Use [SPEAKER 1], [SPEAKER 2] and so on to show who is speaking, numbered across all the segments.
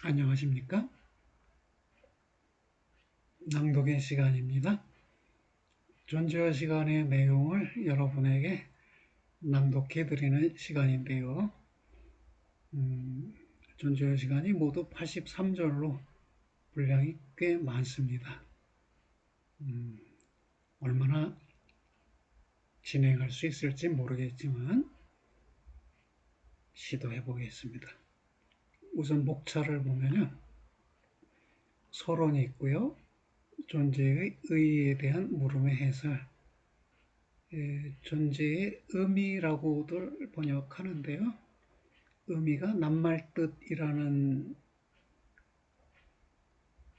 [SPEAKER 1] 안녕하십니까? 낭독의 시간입니다. 존재와 시간의 내용을 여러분에게 낭독해 드리는 시간인데요. 존재와 시간이 모두 83절로 분량이 꽤 많습니다. 얼마나 진행할 수 있을지 모르겠지만 시도해 보겠습니다. 우선 목차를 보면요. 서론이 있고요. 존재의 의의에 대한 물음의 해설, 존재의 의미라고들 번역하는데요. 의미가 낱말 뜻이라는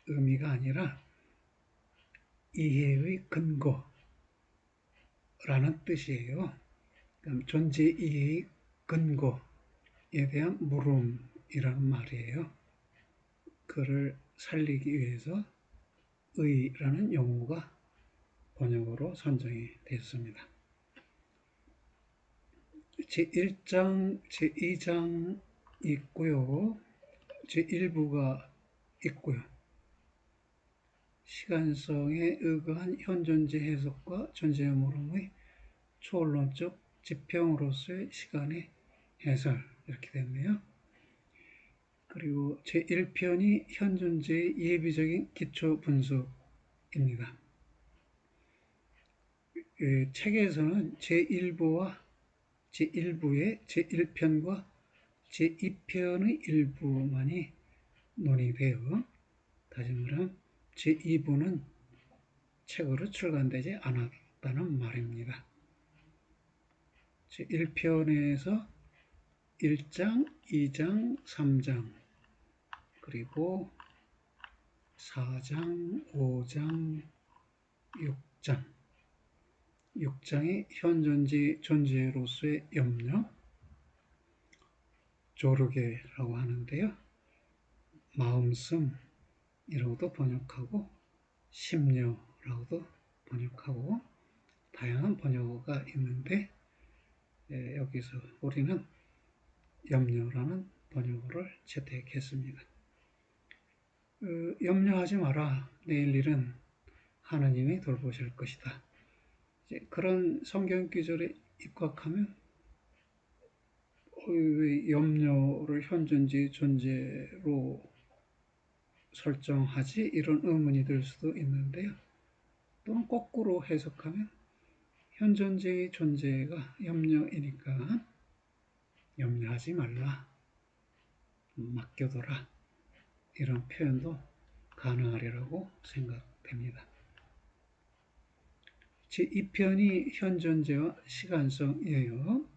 [SPEAKER 1] 의미가 아니라 이해의 근거라는 뜻이에요. 그럼 존재 이해의 근거에 대한 물음이라는 말이에요. 그를 살리기 위해서 의라는 용어가 번역으로 선정이 됐습니다. 제1장, 제2장 있고요. 제1부가 있고요. 시간성에 의거한 현존재 해석과 존재의 물음의 초론적 지평으로서의 시간의 해설 이렇게 됐네요. 그리고 제1편이 현존재의 예비적인 기초 분석입니다. 책에서는 제1부와 제1부의 제1편과 제2편의 일부만이 논의되어 다시 말하면 제2부는 책으로 출간되지 않았다는 말입니다. 제1편에서 1장, 2장, 3장 그리고 4장, 5장, 6장 6장의 현존재 존재로서의 염려 조르게라고 하는데요. 마음씀이라고도 번역하고 심려라고도 번역하고 다양한 번역어가 있는데 여기서 우리는 염려라는 번역어를 채택했습니다. 염려하지 마라. 내일 일은 하느님이 돌보실 것이다. 그런 성경 구절에 입각하면 왜 염려를 현존지 존재로 설정하지? 이런 의문이 들 수도 있는데요. 또는 거꾸로 해석하면 현존재의 존재가 염려이니까 염려하지 말라, 맡겨둬라 이런 표현도 가능하리라고 생각됩니다. 제2편이 현존재와 시간성이에요.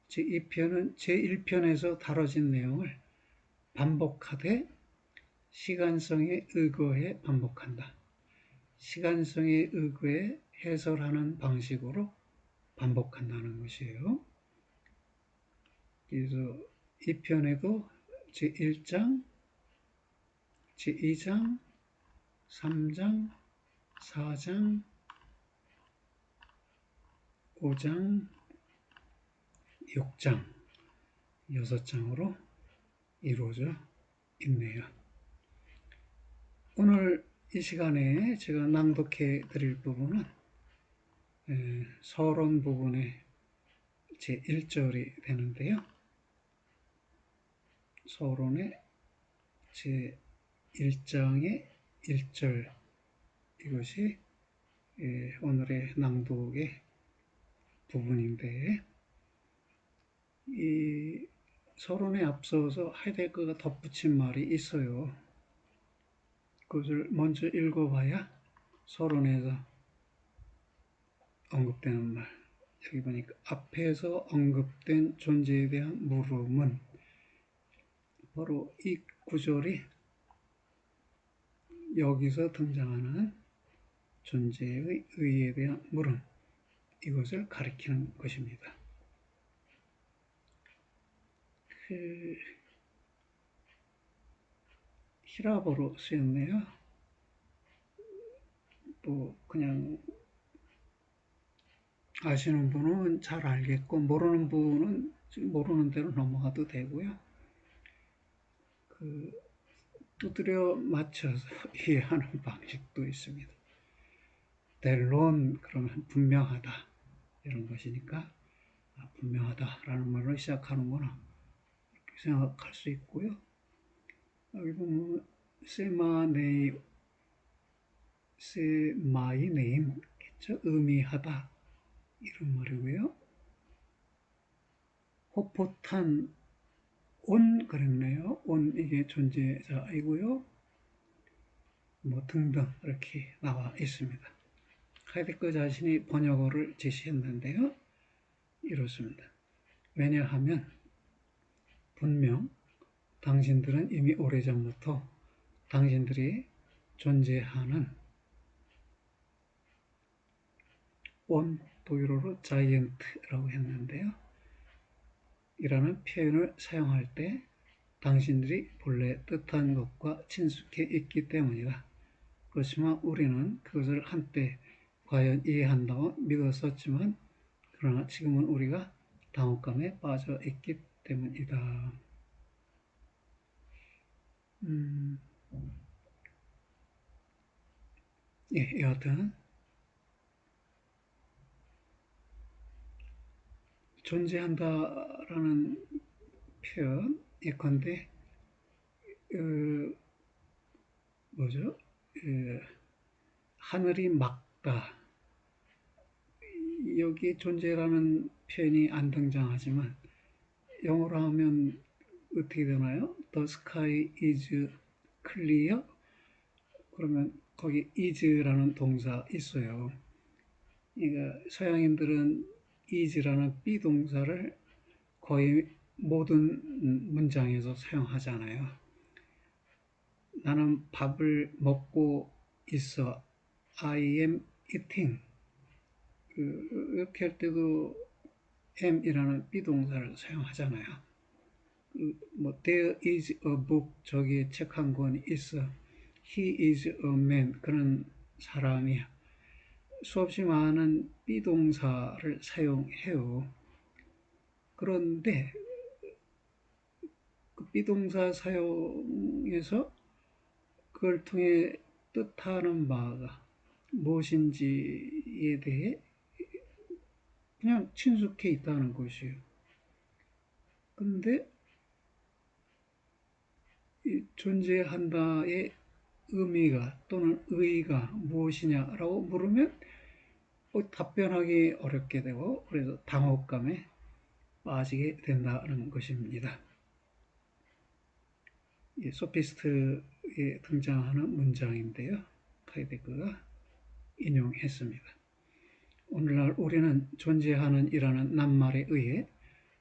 [SPEAKER 1] 제2편은 제1편에서 다뤄진 내용을 반복하되 시간성에 의거해 반복한다. 시간성에 의거해 해설하는 방식으로 반복한다는 것이에요. 그래서 이 편에도 제1장, 제2장, 3장, 4장, 5장, 6장, 6장으로 이루어져 있네요. 오늘 이 시간에 제가 낭독해 드릴 부분은 서론 부분의 제1절이 되는데요. 서론의 제1장의 1절 이것이 오늘의 낭독의 부분인데 이 서론에 앞서서 하이데거가 덧붙인 말이 있어요. 그것을 먼저 읽어봐야 서론에서 언급되는 말. 여기 보니까 앞에서 언급된 존재에 대한 물음은 바로 이 구절이 여기서 등장하는 존재의 의의에 대한 물음 이것을 가리키는 것입니다. 히라보로 쓰였네요. 또 그냥 아시는 분은 잘 알겠고 모르는 분은 모르는 대로 넘어가도 되고요. 두드려 맞춰서 이해하는 방식도 있습니다. 델론 그러면 분명하다 이런 것이니까 분명하다라는 말로 시작하는구나 이렇게 생각할 수 있고요. 여기 보면 세마이네임 의미하다 이런 말이고요. 호포탄 온 그랬네요. 온 이게 존재자이고요. 뭐 등등 이렇게 나와 있습니다. 하이데거 자신이 번역어를 제시했는데요. 이렇습니다. 왜냐하면 분명 당신들은 이미 오래전부터 당신들이 존재하는 온 독일어로 자이언트라고 했는데요. 이라는 표현을 사용할 때 당신들이 본래 뜻한 것과 친숙해 있기 때문이다. 그렇지만 우리는 그것을 한때 과연 이해한다고 믿었었지만 그러나 지금은 우리가 당혹감에 빠져 있기 때문이다. 예, 여하튼 존재한다라는 표현 예컨대 뭐죠? 하늘이 맑다. 여기 존재라는 표현이 안 등장하지만 영어로 하면 어떻게 되나요? The sky is clear. 그러면 거기 is라는 동사 있어요. 그러니까 서양인들은 is라는 비동사를 거의 모든 문장에서 사용하잖아요. 나는 밥을 먹고 있어. I am eating. 이렇게 할 때도 am이라는 비동사를 사용하잖아요. 뭐 there is a book. 저기에 책 한 권 있어. He is a man. 그런 사람이야. 수없이 많은 비동사를 사용해요. 그런데 그 비동사 사용에서 그걸 통해 뜻하는 바가 무엇인지에 대해 그냥 친숙해 있다는 것이에요. 그런데 이 존재한다의 의미가 또는 의의가 무엇이냐라고 물으면 답변하기 어렵게 되고 그래서 당혹감에 빠지게 된다는 것입니다. 소피스트에 등장하는 문장인데요. 하이데거가 인용했습니다. 오늘날 우리는 존재하는 이라는 낱말에 의해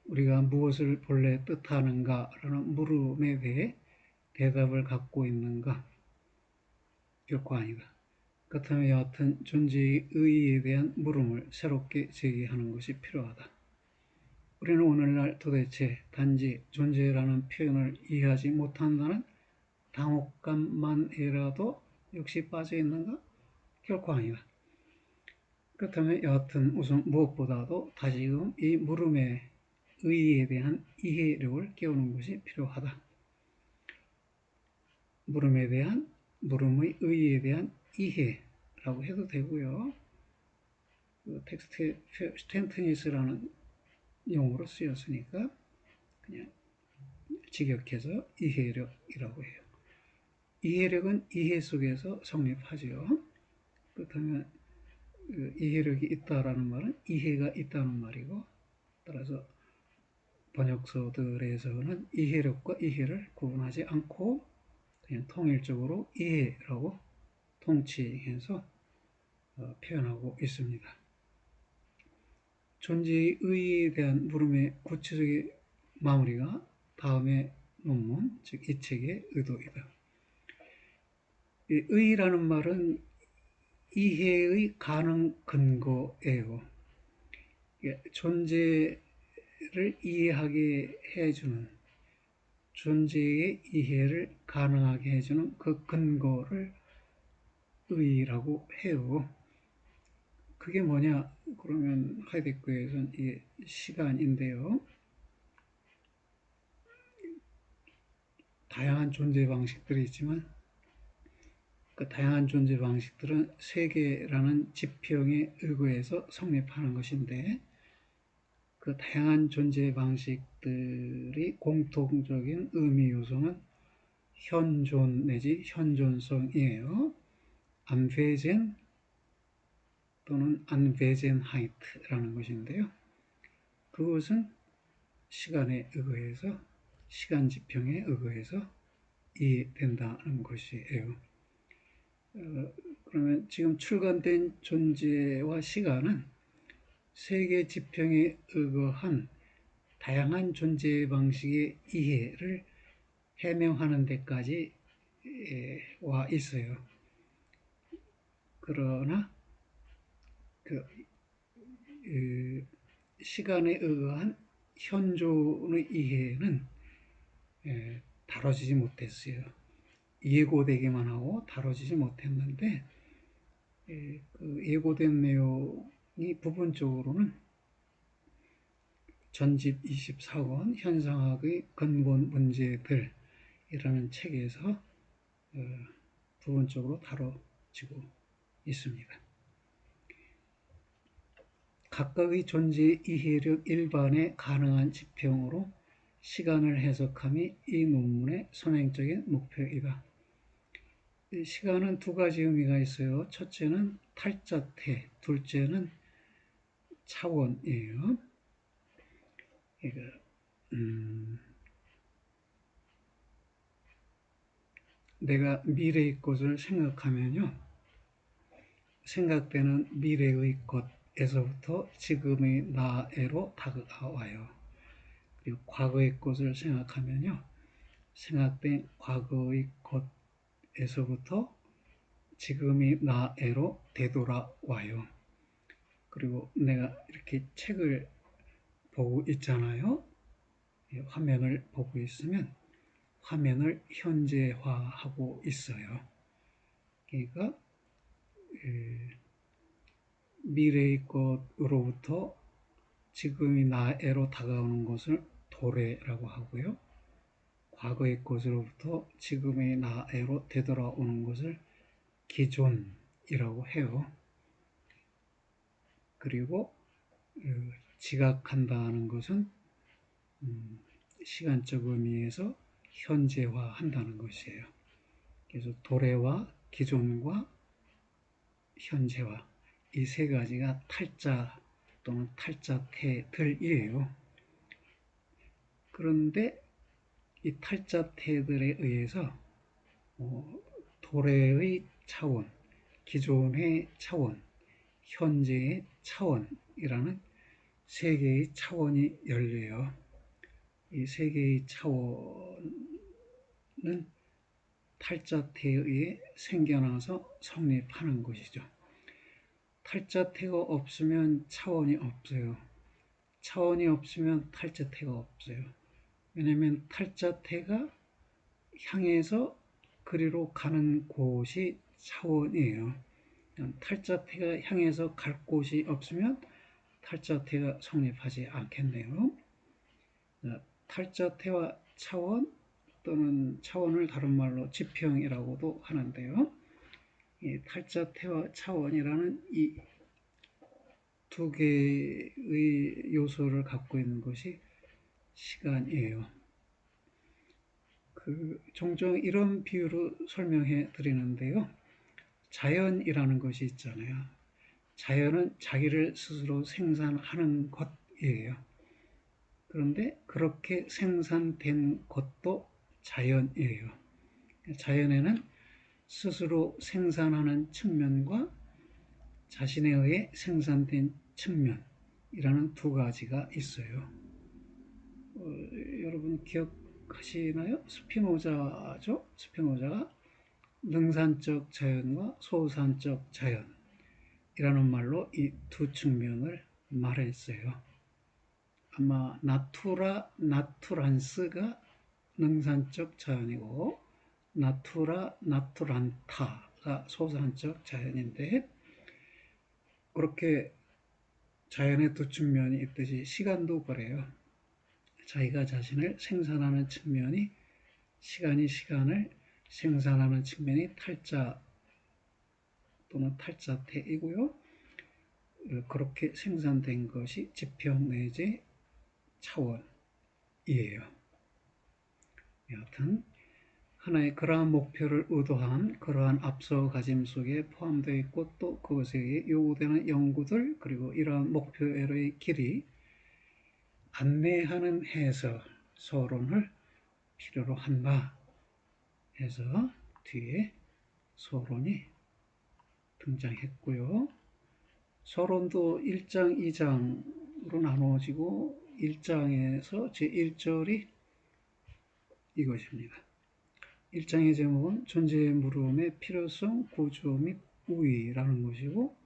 [SPEAKER 1] 우리가 무엇을 본래 뜻하는가라는 물음에 대해 대답을 갖고 있는가? 결코 아니다. 그렇다면 여하튼 존재의 의의에 대한 물음을 새롭게 제기하는 것이 필요하다. 우리는 오늘날 도대체 단지 존재라는 표현을 이해하지 못한다는 당혹감만이라도 역시 빠져 있는가? 결코 아니다. 그렇다면 여하튼 우선 무엇보다도 다시금 이 물음의 의의에 대한 이해력을 깨우는 것이 필요하다. 물음의 의의에 대한 이해라고 해도 되고요. 그 텍스트에 스탠트니스라는 용어로 쓰였으니까 그냥 직역해서 이해력이라고 해요. 이해력은 이해 속에서 성립하죠. 그렇다면 이해력이 있다라는 말은 이해가 있다는 말이고 따라서 번역서들에서는 이해력과 이해를 구분하지 않고 그냥 통일적으로 이해라고 통칭해서 표현하고 있습니다. 존재의 의의에 대한 물음의 구체적인 마무리가 다음의 논문, 즉 이 책의 의도이다. 이 의의라는 말은 이해의 가능 근거예요. 존재를 이해하게 해주는, 존재의 이해를 가능하게 해주는 그 근거를 의의라고 해요. 그게 뭐냐? 그러면 하이데거에서는 이게 시간인데요. 다양한 존재 방식들이 있지만 그 다양한 존재 방식들은 세계라는 지평에 의거해서 성립하는 것인데 그 다양한 존재 방식들이 공통적인 의미 요소는 현존 내지 현존성이에요. 안베젠 또는 안베젠하이트라는 것인데요. 그것은 시간에 의거해서 시간 지평에 의거해서 이해된다는 것이에요. 그러면 지금 출간된 존재와 시간은 세계 지평에 의거한 다양한 존재 방식의 이해를 해명하는 데까지 와 있어요. 그러나 시간에 의거한 현존의 이해는 다뤄지지 못했어요. 예고되기만 하고 다뤄지지 못했는데 그 예고된 내용이 부분적으로는 전집 24권 현상학의 근본 문제들이라는 책에서 부분적으로 다뤄지고 있습니다. 각각의 존재 이해력 일반에 가능한 지평으로 시간을 해석함이 이 논문의 선행적인 목표이다. 시간은 두 가지 의미가 있어요. 첫째는 탈자태, 둘째는 차원이에요. 내가 미래의 것을 생각하면요. 생각되는 미래의 것에서부터 지금의 나에로 다가와요. 그리고 과거의 것을 생각하면요. 생각된 과거의 것에서부터 지금의 나에로 되돌아와요. 그리고 내가 이렇게 책을 보고 있잖아요. 화면을 보고 있으면 화면을 현재화하고 있어요. 그러니까 미래의 것으로부터 지금의 나에로 다가오는 것을 도래라고 하고요. 과거의 것으로부터 지금의 나에로 되돌아오는 것을 기존이라고 해요. 그리고 지각한다는 것은 시간적 의미에서 현재화한다는 것이에요. 그래서 도래와 기존과 현재화 이 세 가지가 탈자 또는 탈자태들이에요. 그런데 이 탈자태들에 의해서 도래의 차원, 기존의 차원, 현재의 차원이라는 세 개의 차원이 열려요. 이 세 개의 차원은 탈자태에 의해 생겨나서 성립하는 것이죠. 탈자태가 없으면 차원이 없어요. 차원이 없으면 탈자태가 없어요. 왜냐하면 탈자태가 향해서 그리로 가는 곳이 차원이에요. 탈자태가 향해서 갈 곳이 없으면 탈자태가 성립하지 않겠네요. 탈자태와 차원 또는 차원을 다른 말로 지평이라고도 하는데요. 이 탈자태와 차원이라는 이 두 개의 요소를 갖고 있는 것이 시간이에요. 종종 이런 비유로 설명해 드리는데요. 자연이라는 것이 있잖아요. 자연은 자기를 스스로 생산하는 것이에요. 그런데 그렇게 생산된 것도 자연이에요. 자연에는 스스로 생산하는 측면과 자신에 의해 생산된 측면이라는 두 가지가 있어요. 여러분 기억하시나요? 스피노자죠? 스피노자가 능산적 자연과 소산적 자연이라는 말로 이 두 측면을 말했어요. 아마 나투라 나투란스가 능산적 자연이고 나투라 나투란타가 소산적 자연인데 그렇게 자연의 두 측면이 있듯이 시간도 그래요. 자기가 자신을 생산하는 측면이 시간이 시간을 생산하는 측면이 탈자 또는 탈자태이고요. 그렇게 생산된 것이 지평 내지 차원이에요. 여하튼 하나의 그러한 목표를 의도한 그러한 앞서 가짐 속에 포함되어 있고 또 그것에 요구되는 연구들 그리고 이러한 목표의 길이 안내하는 해설, 서론을 필요로 한다 해서 뒤에 서론이 등장했고요. 서론도 1장, 2장으로 나누어지고 1장에서 제1절이 이것입니다. 1장의 제목은 존재의 물음의 필요성, 구조 및 우위라는 것이고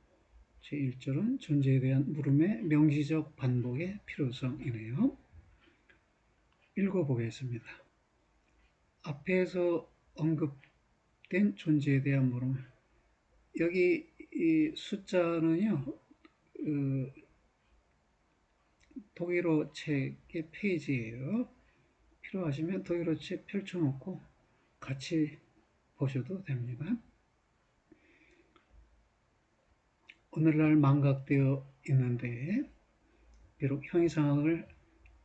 [SPEAKER 1] 제1절은 존재에 대한 물음의 명시적 반복의 필요성이네요. 읽어보겠습니다. 앞에서 언급된 존재에 대한 물음. 여기 이 숫자는요. 독일어 책의 페이지예요. 필요하시면 독일어 책 펼쳐놓고 같이 보셔도 됩니다. 오늘날 망각되어 있는데 비록 형이상학을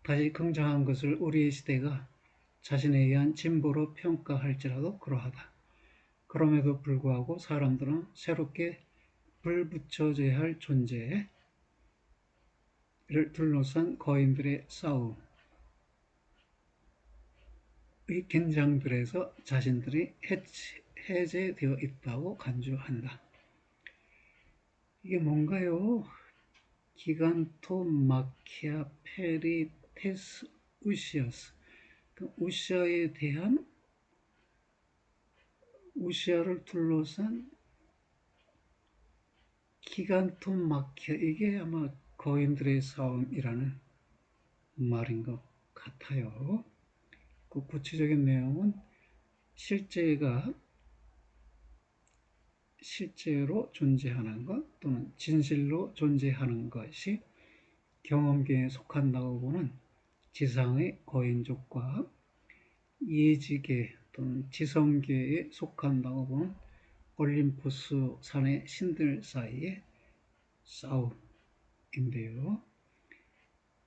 [SPEAKER 1] 다시 긍정한 것을 우리의 시대가 자신에 의한 진보로 평가할지라도 그러하다. 그럼에도 불구하고 사람들은 새롭게 불붙여져야 할 존재를 둘러싼 거인들의 싸움의 긴장들에서 자신들이 해제되어 있다고 간주한다. 이게 뭔가요? 기간토마키아 페리테스 우시어스. 그 우시아에 대한 우시아를 둘러싼 기간토마키아. 이게 아마 거인들의 싸움이라는 말인 것 같아요. 그 구체적인 내용은 실제로 존재하는 것 또는 진실로 존재하는 것이 경험계에 속한다고 보는 지상의 거인족과 예지계 또는 지성계에 속한다고 보는 올림푸스 산의 신들 사이의 싸움인데요.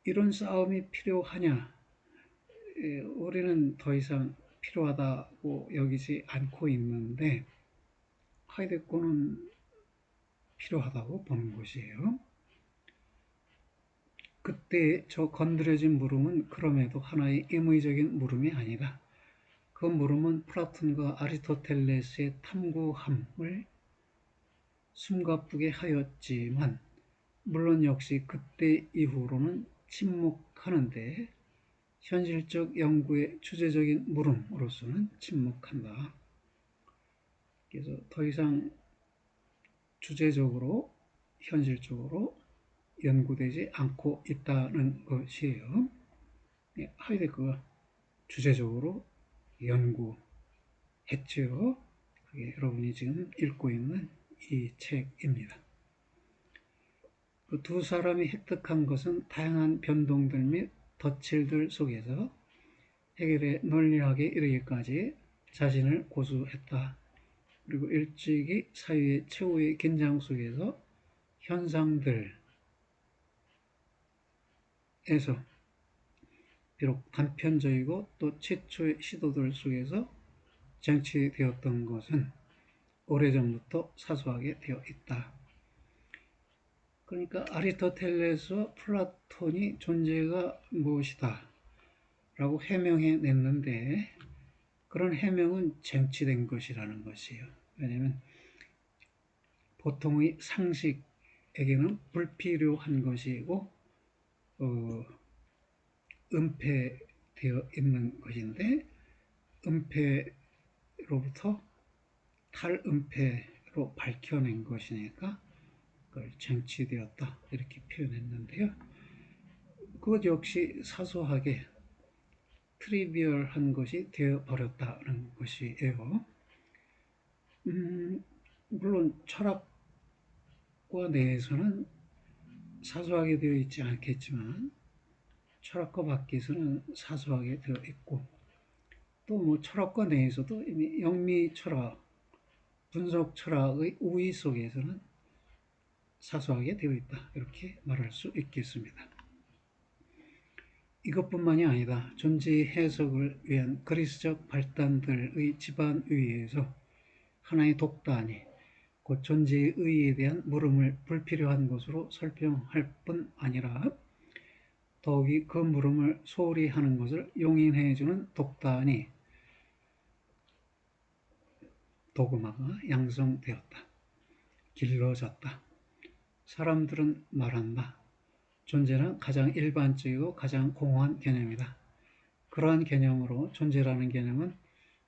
[SPEAKER 1] 이런 싸움이 필요하냐? 우리는 더 이상 필요하다고 여기지 않고 있는데 하이데거는 필요하다고 보는 것이에요. 그때 저 건드려진 물음은 그럼에도 하나의 임의적인 물음이 아니다. 그 물음은 플라톤과 아리스토텔레스의 탐구함을 숨가쁘게 하였지만 물론 역시 그때 이후로는 침묵하는데 현실적 연구의 주제적인 물음으로서는 침묵한다. 그래서 더 이상 주제적으로 현실적으로 연구되지 않고 있다는 것이에요. 하이데거가 주제적으로 연구했죠. 그게 여러분이 지금 읽고 있는 이 책입니다. 그 두 사람이 획득한 것은 다양한 변동들 및 덧칠들 속에서 해결의 논리학에 이르기까지 자신을 고수했다. 그리고 일찍이 사회의 최후의 긴장 속에서 현상들에서 비록 단편적이고 또 최초의 시도들 속에서 쟁취되었던 것은 오래전부터 사소하게 되어 있다. 그러니까 아리스토텔레스와 플라톤이 존재가 무엇이다 라고 해명해 냈는데 그런 해명은 쟁취된 것이라는 것이에요. 왜냐하면 보통의 상식에게는 불필요한 것이고 은폐되어 있는 것인데 은폐로부터 탈은폐로 밝혀낸 것이니까 그걸 쟁취되었다 이렇게 표현했는데요. 그것 역시 사소하게 트리비얼한 것이 되어버렸다는 것이에요. 물론 철학과 내에서는 사소하게 되어 있지 않겠지만 철학과 밖에서는 사소하게 되어 있고 또 뭐 철학과 내에서도 이미 영미 철학, 분석 철학의 우위 속에서는 사소하게 되어 있다. 이렇게 말할 수 있겠습니다. 이것뿐만이 아니다. 존재의 해석을 위한 그리스적 발단들의 집안 위에서 하나의 독단이 곧 존재의 의의에 대한 물음을 불필요한 것으로 설명할 뿐 아니라 더욱이 그 물음을 소홀히 하는 것을 용인해주는 독단이 도그마가 양성되었다. 길러졌다. 사람들은 말한다. 존재는 가장 일반적이고 가장 공허한 개념이다. 그러한 개념으로 존재라는 개념은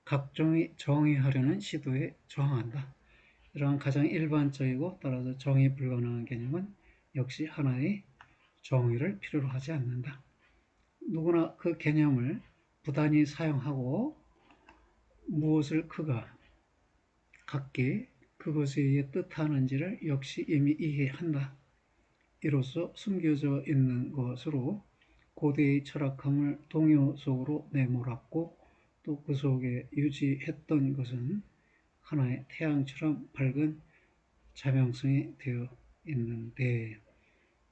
[SPEAKER 1] 각종의 정의하려는 시도에 저항한다. 이러한 가장 일반적이고 따라서 정의 불가능한 개념은 역시 하나의 정의를 필요로 하지 않는다. 누구나 그 개념을 부단히 사용하고 무엇을 그가 갖게 그것에 의해 뜻하는지를 역시 이미 이해한다. 이로써 숨겨져 있는 것으로 고대의 철학함을 동요 속으로 내몰았고 또 그 속에 유지했던 것은 하나의 태양처럼 밝은 자명성이 되어 있는데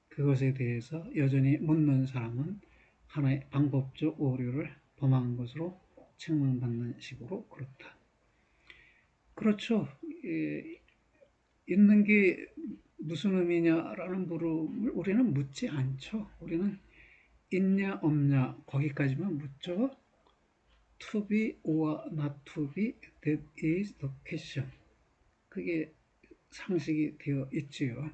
[SPEAKER 1] 그것에 대해서 여전히 묻는 사람은 하나의 방법적 오류를 범한 것으로 책망받는 식으로 그렇다. 그렇죠. 있는 게 무슨 의미냐라는 물음을 우리는 묻지 않죠. 우리는 있냐 없냐 거기까지만 묻죠. To be or not to be, that is the question. 그게 상식이 되어 있지요.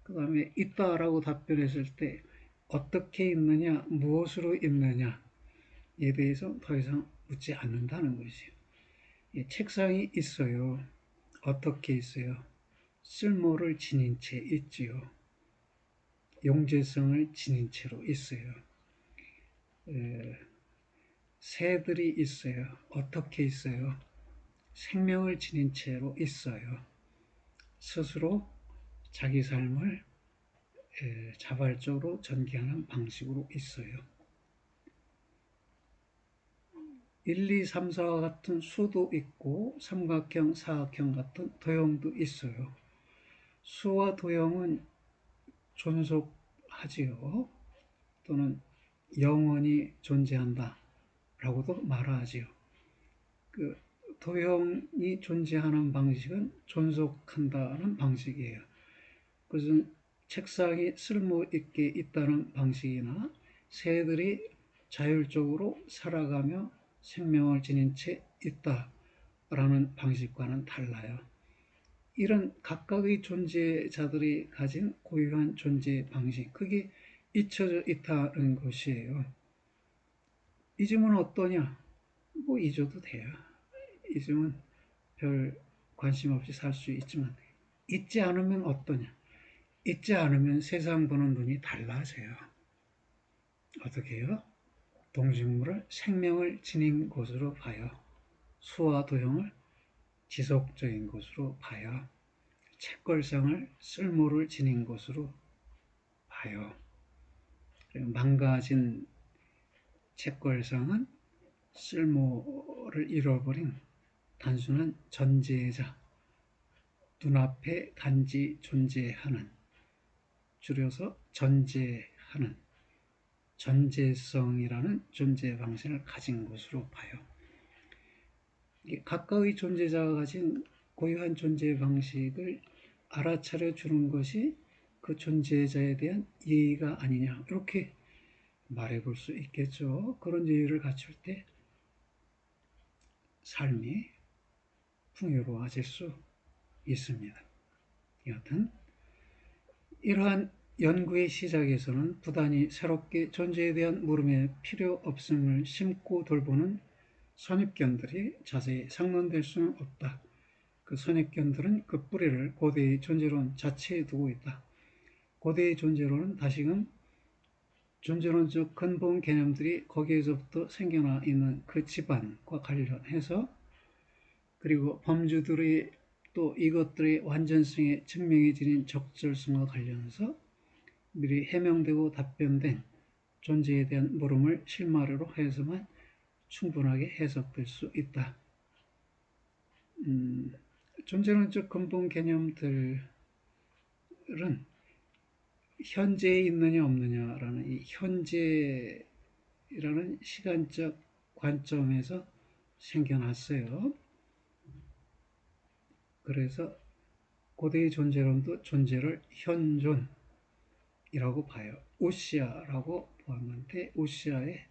[SPEAKER 1] 그 다음에 있다라고 답변했을 때 어떻게 있느냐, 무엇으로 있느냐에 대해서 더 이상 묻지 않는다는 것이요. 책상이 있어요. 어떻게 있어요? 쓸모를 지닌 채 있지요. 용재성을 지닌 채로 있어요. 새들이 있어요. 어떻게 있어요? 생명을 지닌 채로 있어요. 스스로 자기 삶을 자발적으로 전개하는 방식으로 있어요. 1, 2, 3, 4와 같은 수도 있고 삼각형, 사각형 같은 도형도 있어요. 수와 도형은 존속하지요. 또는 영원히 존재한다 라고도 말하지요. 그 도형이 존재하는 방식은 존속한다는 방식이에요. 그것은 책상이 쓸모있게 있다는 방식이나 새들이 자율적으로 살아가며 생명을 지닌 채 있다라는 방식과는 달라요. 이런 각각의 존재자들이 가진 고유한 존재 방식, 그게 잊혀져 있다는 것이에요. 잊으면 어떠냐? 뭐 잊어도 돼요. 잊으면 별 관심 없이 살 수 있지만 잊지 않으면 어떠냐? 잊지 않으면 세상 보는 눈이 달라져요. 어떻게 해요? 동식물을 생명을 지닌 것으로 봐요. 수와 도형을 지속적인 것으로 봐요. 책걸상을 쓸모를 지닌 것으로 봐요. 망가진 책걸상은 쓸모를 잃어버린 단순한 전제자, 눈앞에 단지 존재하는, 줄여서 전제하는 전제성이라는 존재 방식을 가진 것으로 봐요. 각각의 존재자가 가진 고유한 존재 방식을 알아차려 주는 것이 그 존재자에 대한 예의가 아니냐, 이렇게 말해 볼 수 있겠죠. 그런 예의를 갖출 때 삶이 풍요로워질 수 있습니다. 여하튼 이러한 연구의 시작에서는 부단히 새롭게 존재에 대한 물음의 필요 없음을 심고 돌보는 선입견들이 자세히 상론될 수는 없다. 그 선입견들은 그 뿌리를 고대의 존재론 자체에 두고 있다. 고대의 존재론은 다시금 존재론적 근본 개념들이 거기에서부터 생겨나 있는 그 집안과 관련해서, 그리고 범주들의 또 이것들의 완전성에 증명해지는 적절성과 관련해서 미리 해명되고 답변된 존재에 대한 물음을 실마리로 해서만 충분하게 해석될 수 있다. 존재론적 근본 개념들은 현재에 있느냐 없느냐라는 이 현재라는 시간적 관점에서 생겨났어요. 그래서 고대의 존재론도 존재를 현존이라고 봐요. 우시아라고 보았는데 우시아의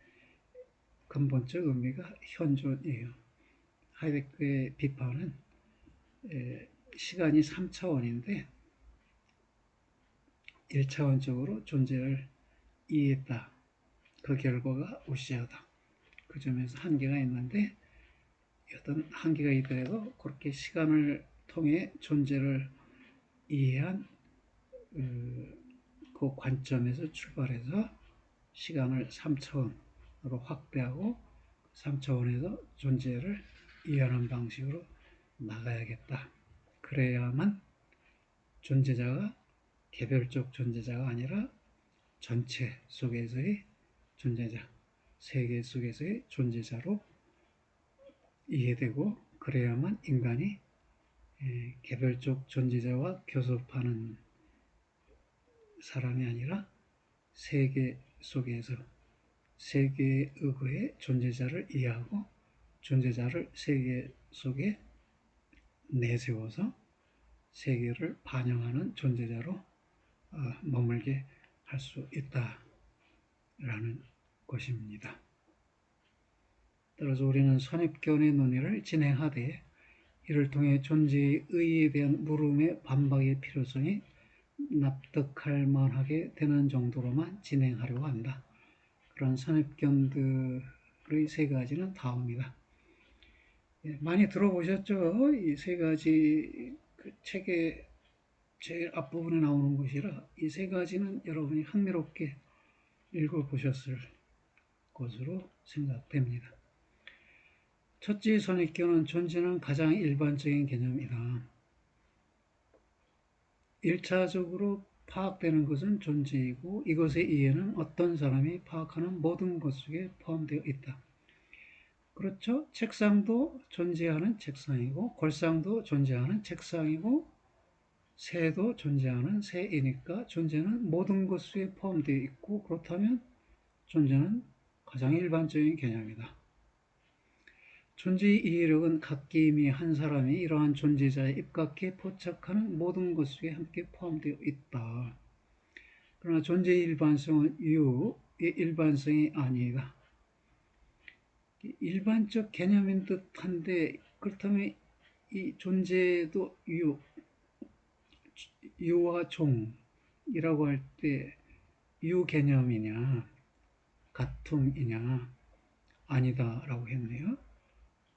[SPEAKER 1] 근본적 의미가 현존이에요. 하이데크의 비판은 시간이 3차원인데 1차원적으로 존재를 이해했다. 그 결과가 우시아다. 그 점에서 한계가 있는데 어떤 한계가 있더라도 그렇게 시간을 통해 존재를 이해한 그 관점에서 출발해서 시간을 3차원으로 확대하고 3차원에서 존재를 이해하는 방식으로 나가야겠다. 그래야만 존재자가 개별적 존재자가 아니라 전체 속에서의 존재자, 세계 속에서의 존재자로 이해되고 그래야만 인간이 개별적 존재자와 교섭하는 사람이 아니라 세계 속에서 세계에 의거해 존재자를 이해하고 존재자를 세계 속에 내세워서 세계를 반영하는 존재자로 머물게 할 수 있다라는 것입니다. 따라서 우리는 선입견의 논의를 진행하되 이를 통해 존재의 의의에 대한 물음의 반박의 필요성이 납득할 만하게 되는 정도로만 진행하려고 한다. 그런 선입견들의 세 가지는 다음이다. 많이 들어보셨죠? 이 세 가지 그 책의 제일 앞부분에 나오는 것이라 이 세 가지는 여러분이 흥미롭게 읽어보셨을 것으로 생각됩니다. 첫째 선입견은 존재는 가장 일반적인 개념이다. 1차적으로 파악되는 것은 존재이고 이것의 이해는 어떤 사람이 파악하는 모든 것 속에 포함되어 있다. 그렇죠? 책상도 존재하는 책상이고 골상도 존재하는 책상이고 새도 존재하는 새이니까 존재는 모든 것 속에 포함되어 있고 그렇다면 존재는 가장 일반적인 개념이다. 존재의 이해력은 각기이미 한 사람이 이러한 존재자에 입각해 포착하는 모든 것 속에 함께 포함되어 있다. 그러나 존재의 일반성은 유의 일반성이 아니다. 일반적 개념인 듯한데 그렇다면 이 존재도 유와 종이라고 할 때 유 개념이냐 가tum이냐 아니다라고 했네요.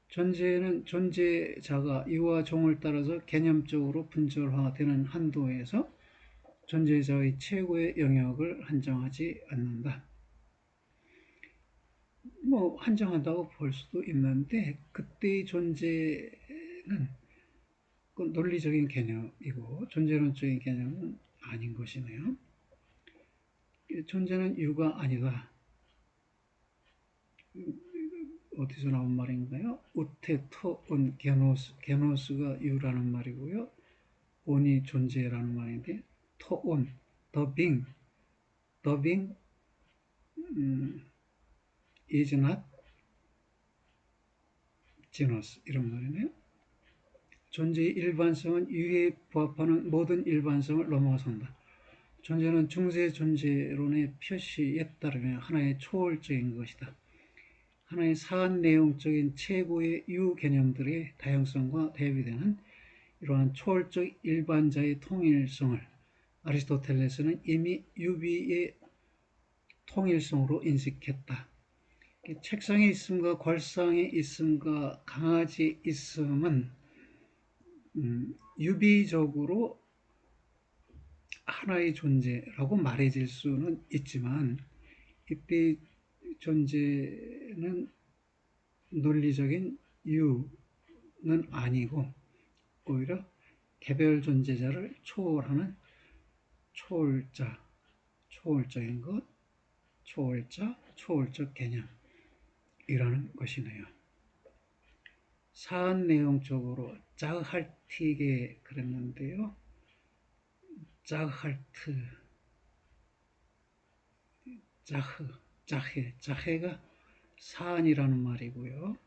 [SPEAKER 1] 존재는 존재자가 유와 종을 따라서 개념적으로 분절화되는 한도에서 존재자의 최고의 영역을 한정하지 않는다. 뭐 한정한다고 볼 수도 있는데 그때의 존재는 그 논리적인 개념이고 존재론적인 개념은 아닌 것이네요. 존재는 유가 아니다. 어디서 나온 말인가요? 우테토온 게노스가 유라는 말이고요. 온이 존재라는 말인데 토온, 더빙 is not genus 이런 말이네요. 존재의 일반성은 유에 부합하는 모든 일반성을 넘어선다. 존재는 중세 존재론의 표시에 따르면 하나의 초월적인 것이다. 하나의 사안 내용적인 최고의 유 개념들의 다양성과 대비되는 이러한 초월적 일반자의 통일성을 아리스토텔레스는 이미 유비의 통일성으로 인식했다. 책상에 있음과 골상에 있음과 강아지에 있음은 유비적으로 하나의 존재라고 말해질 수는 있지만 이때 존재는 논리적인 유는 아니고 오히려 개별 존재자를 초월하는 초월적인 것, 초월적 개념 이라는 것이네요. 사안 내용 쪽으로 자흐할티게 그랬는데요. 자흐할트, 자헤가 사안이라는 말이고요.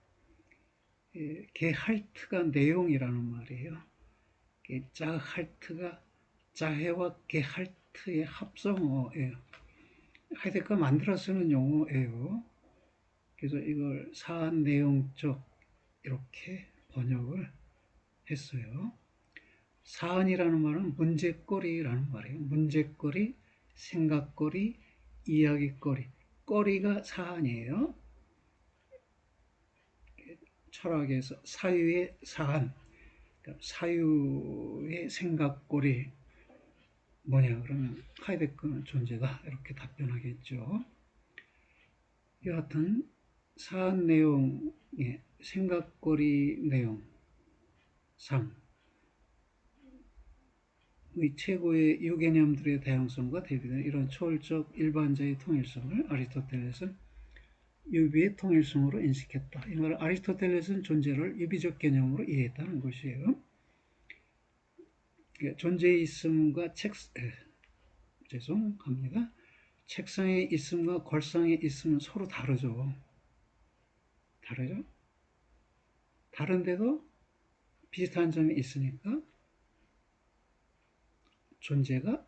[SPEAKER 1] 게할트가 내용이라는 말이에요. 자할트가 자해와 게할트의 합성어예요. 하이데거가 만들어 쓰는 용어예요. 그래서 이걸 사안 내용적 이렇게 번역을 했어요. 사안이라는 말은 문제거리라는 말이에요. 문제거리, 생각거리, 이야기거리. 거리가 사안이에요. 철학에서 사유의 사안, 그러니까 사유의 생각거리 뭐냐 그러면 하이데거는 존재다 이렇게 답변하겠죠. 여하튼 사안 내용의 생각거리 내용 3. 최고의 유개념들의 다양성과 대비되는 이런 초월적 일반자의 통일성을 아리스토텔레스는 유비의 통일성으로 인식했다. 이 말은 아리스토텔레스는 존재를 유비적 개념으로 이해했다는 것이에요. 존재의 있음과 죄송합니다. 책상의 있음과 걸상의 있음은 서로 다르죠. 다르죠? 다른데도 비슷한 점이 있으니까 존재가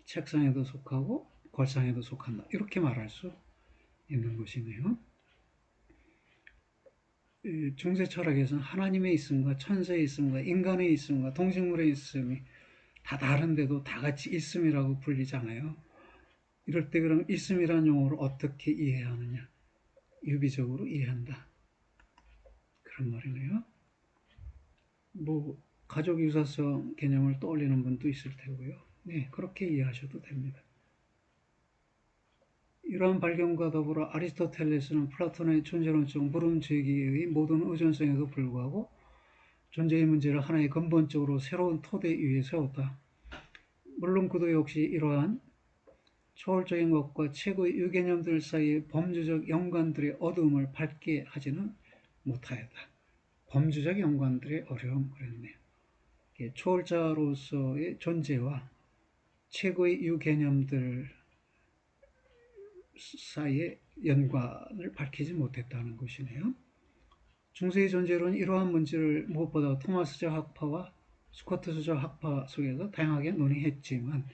[SPEAKER 1] 책상에도 속하고 걸상에도 속한다. 이렇게 말할 수 있는 것이네요. 중세 철학에서는 하나님의 있음과 천사의 있음과 인간의 있음과 동식물의 있음이 다 다른데도 다 같이 있음이라고 불리잖아요. 이럴 때 그럼 있음이라는 용어를 어떻게 이해하느냐? 유비적으로 이해한다. 그런 말이네요. 가족 유사성 개념을 떠올리는 분도 있을 테고요. 네, 그렇게 이해하셔도 됩니다. 이러한 발견과 더불어 아리스토텔레스는 플라톤의 존재론적 물음 제기의 모든 의존성에도 불구하고 존재의 문제를 하나의 근본적으로 새로운 토대 위에 세웠다. 물론 그도 역시 이러한 초월적인 것과 최고의 유개념들 사이의 범주적 연관들의 어두움을 밝게 하지는 못하였다. 범주적 연관들의 어려움 그랬네요. 초월자로서의 존재와 최고의 유개념들 사이의 연관을 밝히지 못했다는 것이네요. 중세의 존재론은 이러한 문제를 무엇보다 토마스적 학파와 스코트스적 학파 속에서 다양하게 논의했지만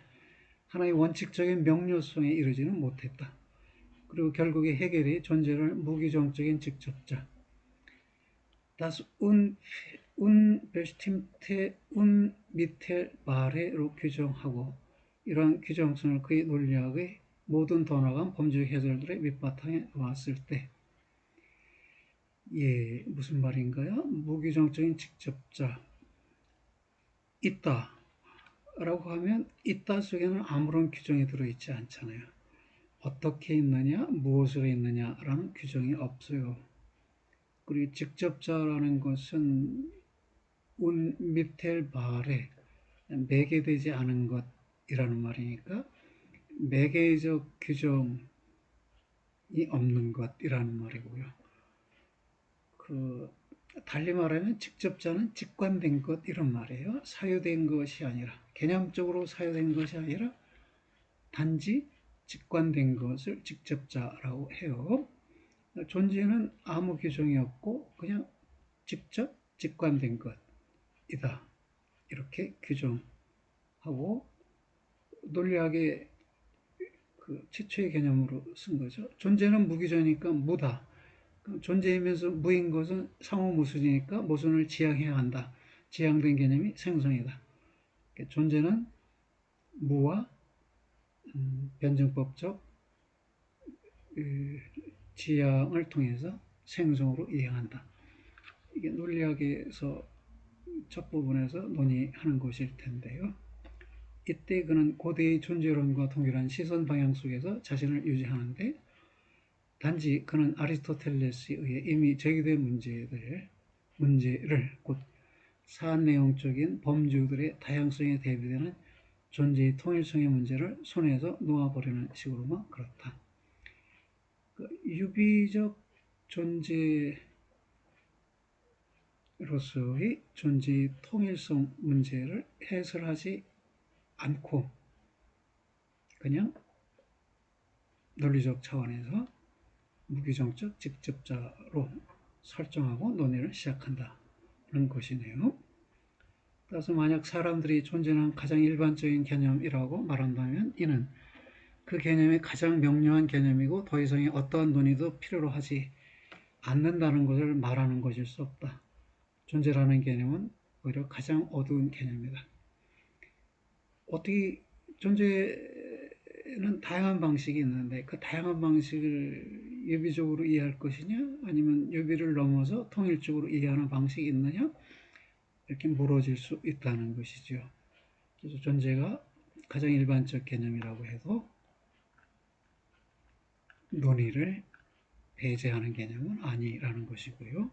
[SPEAKER 1] 하나의 원칙적인 명료성에 이르지는 못했다. 그리고 결국에 헤겔이 존재를 무기종적인 직접자, das unbestimmte unmittelbare로 규정하고 이러한 규정성을 그의 논리학의 모든 더 나아간 범주적 해설들의 밑바탕에 놓았을 때 무슨 말인가요? 무규정적인 직접자 있다 라고 하면 있다 속에는 아무런 규정이 들어있지 않잖아요. 어떻게 있느냐, 무엇으로 있느냐라는 규정이 없어요. 그리고 직접자라는 것은 운미텔바레 매개되지 않은 것이라는 말이니까 매개적 규정이 없는 것이라는 말이고요. 달리 말하면 직접자는 직관된 것 이런 말이에요. 사유된 것이 아니라 개념적으로 사유된 것이 아니라 단지 직관된 것을 직접자라고 해요. 존재는 아무 규정이 없고 그냥 직접 직관된 것이다. 이렇게 규정하고 논리학의 최초의 개념으로 쓴 거죠. 존재는 무규정이니까 무다. 존재이면서 무인 것은 상호무순이니까 모순을 지향해야 한다. 지향된 개념이 생성이다. 존재는 무와 변증법적 지향을 통해서 생성으로 이해한다. 이게 논리학에서 첫 부분에서 논의하는 것일 텐데요. 이때 그는 고대의 존재론과 동일한 시선 방향 속에서 자신을 유지하는데 단지 그는 아리스토텔레스에 의해 이미 제기된 문제를 곧 사안 내용적인 범주들의 다양성에 대비되는 존재의 통일성의 문제를 손에서 놓아버리는 식으로만 그렇다. 유비적 존재로서의 존재의 통일성 문제를 해설하지 않고 그냥 논리적 차원에서 무규정적 직접자로 설정하고 논의를 시작한다는 것이네요. 따라서 만약 사람들이 존재는 가장 일반적인 개념이라고 말한다면 이는 그 개념이 가장 명료한 개념이고 더 이상의 어떠한 논의도 필요로 하지 않는다는 것을 말하는 것일 수 없다. 존재라는 개념은 오히려 가장 어두운 개념이다. 어떻게 존재는 다양한 방식이 있는데 그 다양한 방식을 유비적으로 이해할 것이냐 아니면 유비를 넘어서 통일적으로 이해하는 방식이 있느냐 이렇게 물어질 수 있다는 것이죠. 그래서 존재가 가장 일반적 개념이라고 해도 논의를 배제하는 개념은 아니라는 것이고요.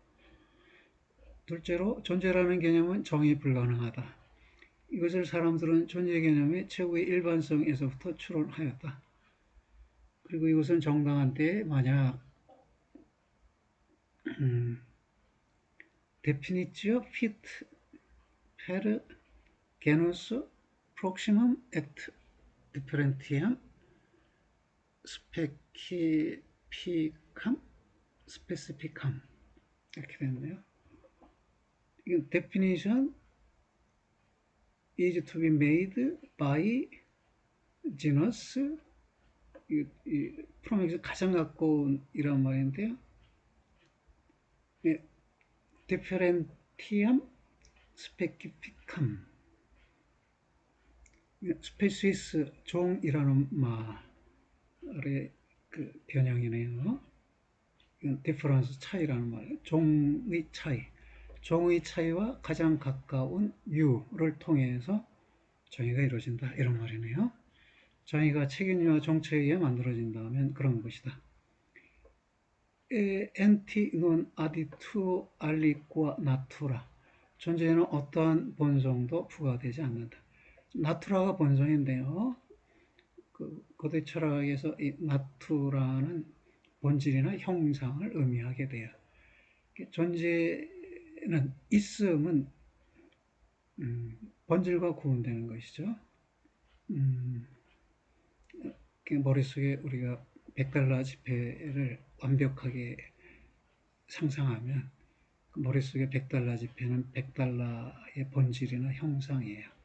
[SPEAKER 1] 둘째로 존재라는 개념은 정의 불가능하다. 이것을 사람들은 존재 개념의 최고의 일반성에서부터 추론하였다. 그리고 이것은 정당한 때에 만약 definitio fit per genus proximum et differentiam specificam 이렇게 됐네요. 이건 definition is to be made by genus 프롬에서 가장 가까운 이란 말인데요. differentiam specificam 스페시스 종이라는 말의 그 변형이네요. 이건 디퍼런스 차이라는 말이에요. 종의 차이. 종의 차이와 가장 가까운 유를 통해서 정의가 이루어진다. 이런 말이네요. 정의가 책임유와 종차에 의해 만들어진다면 그런 것이다. 엔티 non additu aliqua natura. 존재에는 어떠한 본성도 부과되지 않는다. 나투라가 본성인데요. 고대 철학에서 이 나투라는 본질이나 형상을 의미하게 돼요. 존재는 있음은 본질과 구분되는 것이죠. 머릿속에 우리가 $100 지폐를 완벽하게 상상하면 머릿속에 $100 지폐는 $100의 본질이나 형상이에요.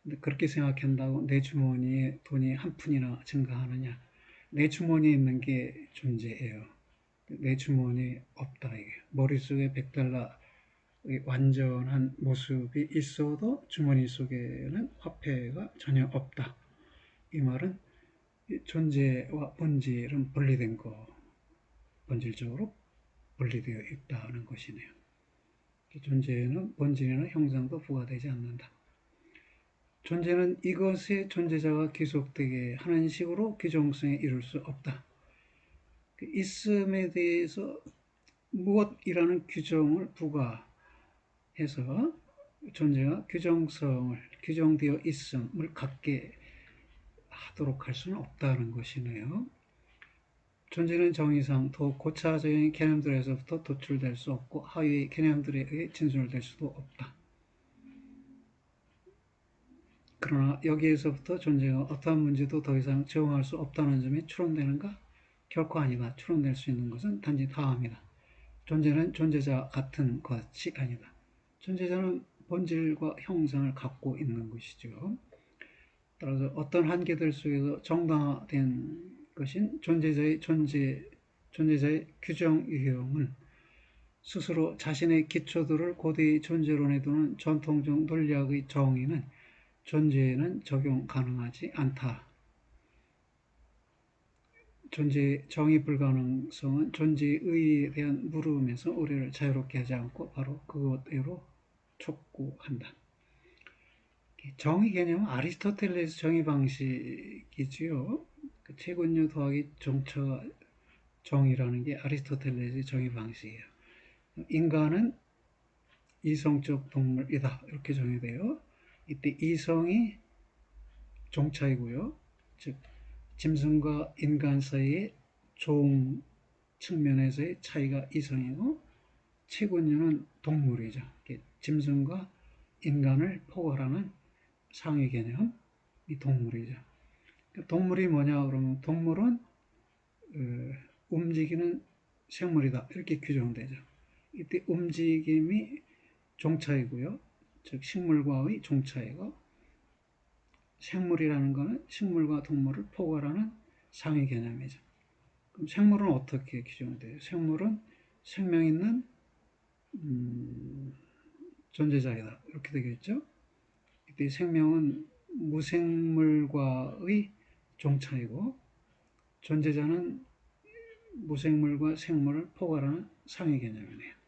[SPEAKER 1] 근데 그렇게 생각한다고 내 주머니에 돈이 한 푼이나 증가하느냐? 내 주머니에 있는 게 존재예요. 내 주머니에 없다 이게. 머릿속에 $100의 완전한 모습이 있어도 주머니 속에는 화폐가 전혀 없다. 이 말은 존재와 본질은 분리된 거, 본질적으로 분리되어 있다는 것이네요. 존재에는 본질이나 형상도 부과되지 않는다. 존재는 이것의 존재자가 귀속되게 하는 식으로 규정성에 이룰 수 없다. 있음에 대해서 무엇이라는 규정을 부과해서 존재가 규정되어 있음을 갖게 하도록 할 수는 없다는 것이네요. 존재는 정의상 더 고차적인 개념들에서부터 도출될 수 없고 하위의 개념들에 의해 진술될 수도 없다. 그러나 여기에서부터 존재가 어떠한 문제도 더 이상 제공할 수 없다는 점이 추론되는가? 결코 아니다. 추론될 수 있는 것은 단지 다음이다. 존재는 존재자 같은 것이 아니다. 존재자는 본질과 형상을 갖고 있는 것이죠. 따라서 어떤 한계들 속에서 정당화된 것인 존재자의 규정 유형은 스스로 자신의 기초들을 고대의 존재론에 두는 전통적 논리학의 정의는 존재에는 적용 가능하지 않다. 존재의 정의 불가능성은 존재의 의의에 대한 물음에서 우리를 자유롭게 하지 않고 바로 그것대로 촉구한다. 정의 개념은 아리스토텔레스 정의 방식이지요. 채군요 더하기 종처 정의라는 게 아리스토텔레스의 정의 방식이에요. 인간은 이성적 동물이다. 이렇게 정의돼요. 이때 이성이 종차이고요. 즉 짐승과 인간 사이의 종 측면에서의 차이가 이성이고, 치군류는 동물이죠. 짐승과 인간을 포괄하는 상위 개념이 동물이죠. 동물이 뭐냐 그러면 동물은 움직이는 생물이다 이렇게 규정되죠. 이때 움직임이 종차이고요. 즉 식물과의 종차이고, 생물이라는 것은 식물과 동물을 포괄하는 상위 개념이죠. 그럼 생물은 어떻게 규정돼요? 생물은 생명 있는 존재자이다 이렇게 되겠죠. 이때 생명은 무생물과의 종차이고, 존재자는 무생물과 생물을 포괄하는 상위 개념이네요.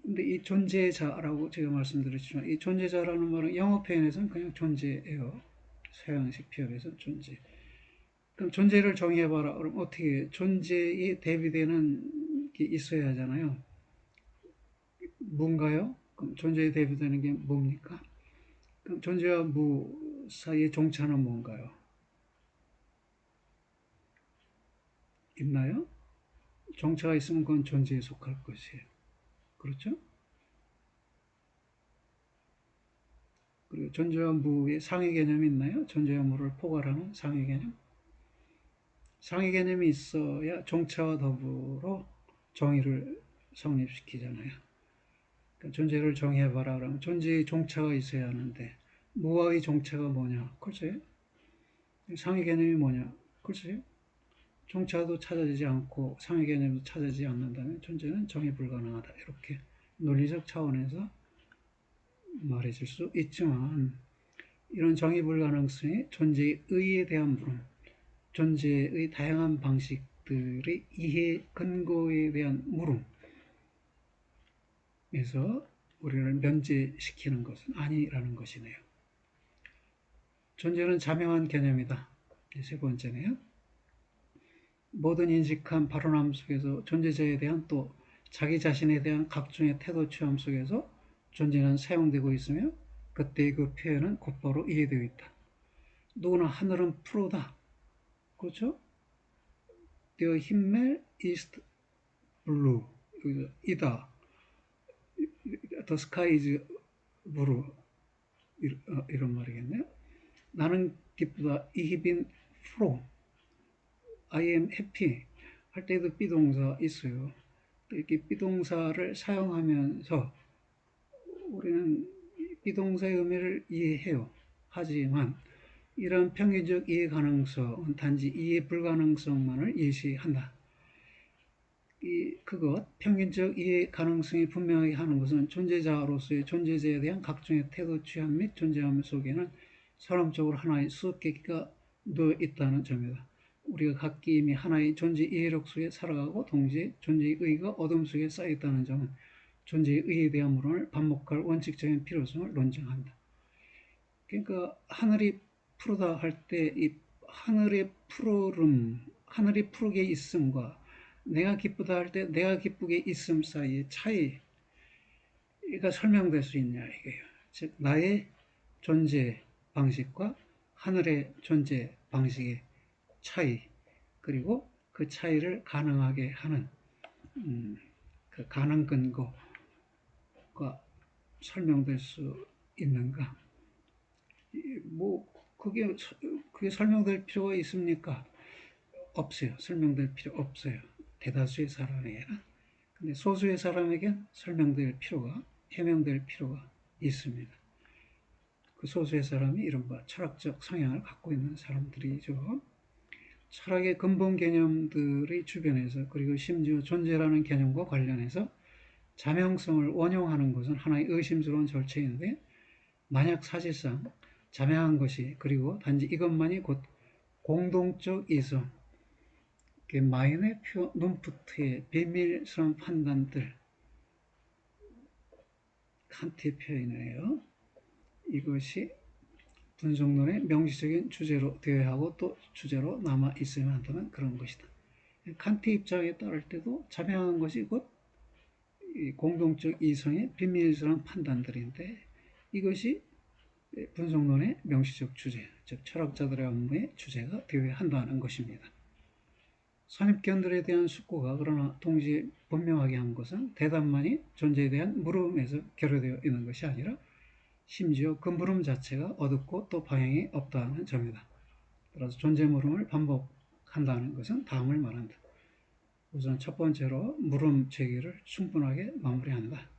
[SPEAKER 1] 근데 이 존재자라고 제가 말씀드렸지만, 이 존재자라는 말은 영어 표현에서는 그냥 존재예요. 서양식 피업에서 존재. 그럼 존재를 정의해봐라. 그럼 어떻게 존재에 대비되는 게 있어야 하잖아요. 뭔가요? 그럼 존재에 대비되는 게 뭡니까? 그럼 존재와 무 사이의 종차는 뭔가요? 있나요? 종차가 있으면 그건 존재에 속할 것이에요. 그렇죠? 그리고 존재와 무의 상위 개념이 있나요? 존재와 무를 포괄하는 상위 개념? 상위 개념이 있어야 종차와 더불어 정의를 성립시키잖아요. 그러니까 존재를 정의해봐라 그러면 존재의 종차가 있어야 하는데, 무와의 종차가 뭐냐? 글쎄요. 상위 개념이 뭐냐? 글쎄요. 종차도 찾아지지 않고 상위 개념도 찾아지지 않는다면 존재는 정의 불가능하다. 이렇게 논리적 차원에서 말해질 수 있지만, 이런 정의 불가능성이 존재의 의에 대한 물음, 존재의 다양한 방식들의 이해 근거에 대한 물음에서 우리를 면제시키는 것은 아니라는 것이네요. 존재는 자명한 개념이다. 세 번째네요. 모든 인식한 발언함 속에서 존재자에 대한, 또 자기 자신에 대한 각종의 태도 취함 속에서 존재는 사용되고 있으며, 그때의 그 표현은 곧바로 이해되어 있다. 누구나 하늘은 푸르다. 그렇죠? The himmel is blue. 이다. The sky is blue. 이런 말이겠네요. 나는 기쁘다. I have been full. I am happy. 할 때도 비동사 있어요. 이렇게 비동사를 사용하면서 우리는 비동사의 의미를 이해해요. 하지만 이런 평균적 이해 가능성은 단지 이해 불가능성만을 예시한다. 그것 평균적 이해 가능성이 분명하게 하는 것은 존재자로서의 존재자에 대한 각종의 태도 취함 및 존재함 속에는 사람적으로 하나의 수수께끼가 놓여 있다는 점이다. 우리가 각기 이미 하나의 존재 이해력 속에 살아가고, 동시에 존재의 의의가 어둠 속에 쌓여 있다는 점은 존재의 의의에 대한 물음을 반복할 원칙적인 필요성을 논증한다. 그러니까 하늘이 푸르다 할 때 이 하늘의 푸르름, 하늘이 푸르게 있음과 내가 기쁘다 할 때 내가 기쁘게 있음 사이의 차이가 설명될 수 있냐 이거예요. 즉 나의 존재 방식과 하늘의 존재 방식의 차이, 그리고 그 차이를 가능하게 하는 그 가능 근거가 설명될 수 있는가? 뭐 그게 설명될 필요가 있습니까? 없어요. 설명될 필요 없어요. 대다수의 사람에게는. 근데 소수의 사람에겐 설명될 필요가, 해명될 필요가 있습니다. 그 소수의 사람이 이른바 철학적 성향을 갖고 있는 사람들이죠. 철학의 근본 개념들의 주변에서, 그리고 심지어 존재라는 개념과 관련해서 자명성을 원용하는 것은 하나의 의심스러운 절차인데, 만약 사실상 자명한 것이, 그리고 단지 이것만이 곧 공동적 이성, 마인의 표 눈프트의 비밀스러운 판단들, 칸트의 표현이에요. 이것이 분석론의 명시적인 주제로 되어야 하고 또 주제로 남아 있어야만 한다는 그런 것이다. 칸트 입장에 따를 때도 자명한 것이 곧 공동적 이성의 비밀스러운 판단들인데, 이것이 분석론의 명시적 주제, 즉 철학자들의 업무의 주제가 되어야 한다는 것입니다. 선입견들에 대한 숙고가 그러나 동시에 분명하게 한 것은 대답만이 존재에 대한 물음에서 결여되어 있는 것이 아니라 심지어 그 물음 자체가 어둡고 또 방향이 없다는 점이다. 따라서 존재 물음을 반복한다는 것은 다음을 말한다. 우선 첫 번째로 물음 제기를 충분하게 마무리한다.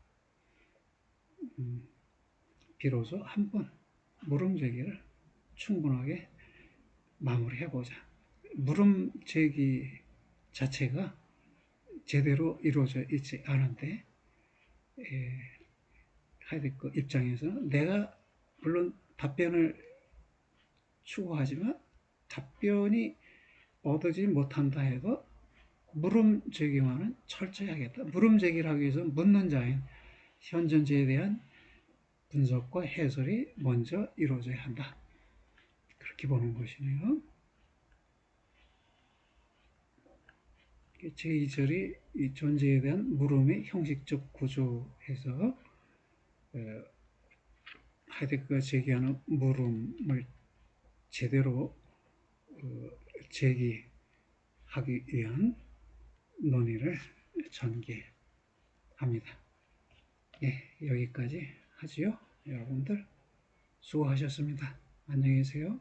[SPEAKER 1] 비로소 한 번 물음 제기를 충분하게 마무리해보자. 물음 제기 자체가 제대로 이루어져 있지 않은데 하이데거 입장에서는 내가 물론 답변을 추구하지만 답변이 얻어지 못한다 해도 물음 제기만은 철저히 하겠다. 물음 제기를 하기 위해서 묻는 자인 현존제에 대한 분석과 해설이 먼저 이루어져야 한다. 그렇게 보는 것이네요. 제2절이 이 존재에 대한 물음의 형식적 구조에서 하이데거가 제기하는 물음을 제대로 제기하기 위한 논의를 전개합니다. 예, 여기까지 하지요. 여러분들 수고하셨습니다. 안녕히 계세요.